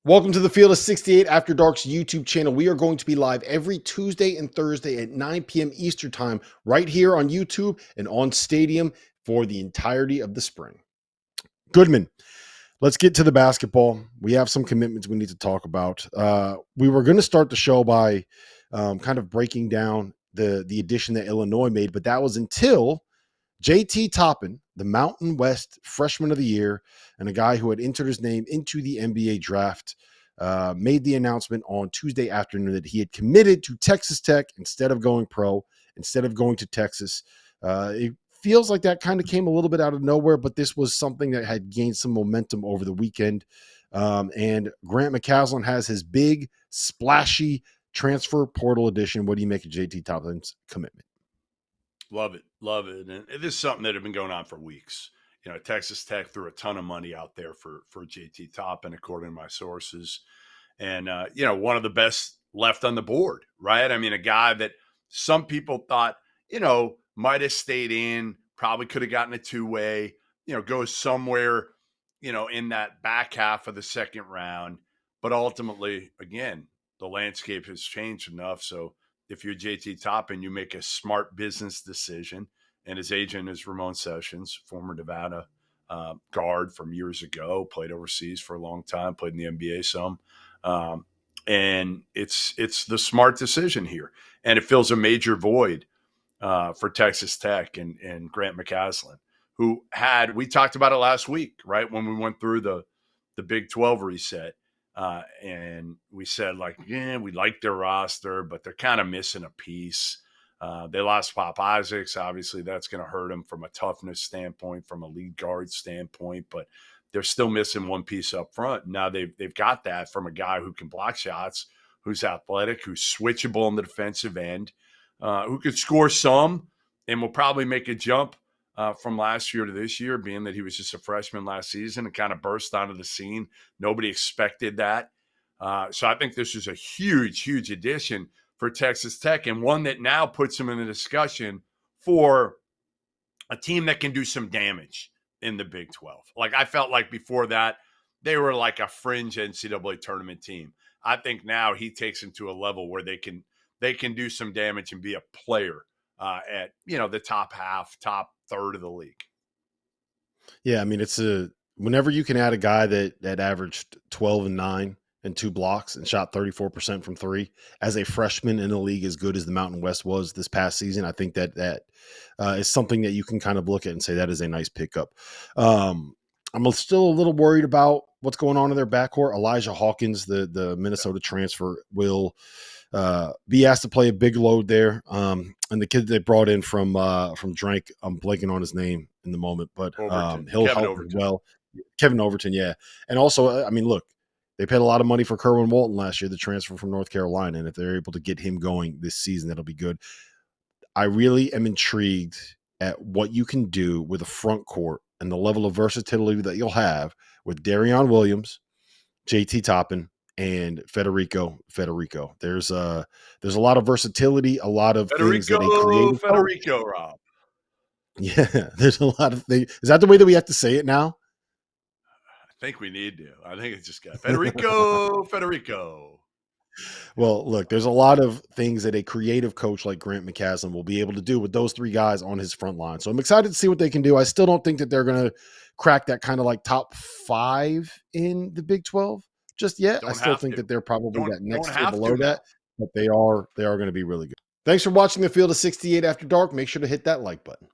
Welcome to the Field of 68 After Dark's YouTube channel. We are going to be live every Tuesday and Thursday at 9 p.m. Eastern Time right here on YouTube and on Stadium for the entirety of the spring. Goodman, let's get to the basketball. We have some commitments we need to talk about. We were going to start the show by kind of breaking down the addition that Illinois made, but that was until JT Toppin, the Mountain West Freshman of the Year, and a guy who had entered his name into the NBA draft, made the announcement on Tuesday afternoon that he had committed to Texas Tech instead of going pro, instead of going to Texas. It feels like that kind of came a little bit out of nowhere, but this was something that had gained some momentum over the weekend. And Grant McCasland has his big, splashy transfer portal edition. What do you make of JT Toppin's commitment? Love it. Love it. And this is something that had been going on for weeks. You know, Texas Tech threw a ton of money out there for JT Toppin, according to my sources. And, one of the best left on the board, right? I mean, a guy that some people thought, might have stayed in, probably could have gotten a two-way, goes somewhere, in that back half of the second round. But ultimately, again, the landscape has changed enough. So if you're JT Toppin, you make a smart business decision. And his agent is Ramon Sessions, former Nevada guard from years ago, played overseas for a long time, played in the NBA some. And it's the smart decision here. And it fills a major void for Texas Tech and Grant McCasland, who we talked about it last week, right? When we went through the Big 12 reset. And we said, we like their roster, but they're kind of missing a piece. They lost Pop Isaacs. Obviously, that's going to hurt them from a toughness standpoint, from a lead guard standpoint, but they're still missing one piece up front. Now they've got that from a guy who can block shots, who's athletic, who's switchable on the defensive end, who could score some and will probably make a jump from last year to this year, being that he was just a freshman last season and kind of burst onto the scene. Nobody expected that. So I think this is a huge, huge addition for Texas Tech, and one that now puts them in the discussion for a team that can do some damage in the Big 12. I felt like before that, they were like a fringe NCAA tournament team. I think now he takes them to a level where they can do some damage and be a player at, the top third of the league. Yeah, I mean, whenever you can add a guy that averaged 12 and 9 and 2 blocks and shot 34% from three as a freshman in a league as good as the Mountain West was this past season, I think that is something that you can kind of look at and say that is a nice pickup. I'm still a little worried about what's going on in their backcourt. Elijah Hawkins, the Minnesota transfer, will be asked to play a big load there. And the kid they brought in from Drank, I'm blanking on his name in the moment, but he'll help as well. Kevin Overton, yeah. And also, I mean, look, they paid a lot of money for Kerwin Walton last year, the transfer from North Carolina, and if they're able to get him going this season, that'll be good. I really am intrigued at what you can do with a front court and the level of versatility that you'll have with Darion Williams, JT Toppin, and Federico. There's a lot of versatility, a lot of things that a creative Federico, Rob. Yeah, there's a lot of things. Is that the way that we have to say it now? I think we need to. I think it's just got Federico. Well, look, there's a lot of things that a creative coach like Grant McCasland will be able to do with those three guys on his front line. So I'm excited to see what they can do. I still don't think that they're going to crack that kind of like top 5 in the Big 12 just yet. I still think that they're probably that next tier below that, but they are going to be really good. Thanks for watching the Field of 68 After Dark. Make sure to hit that like button.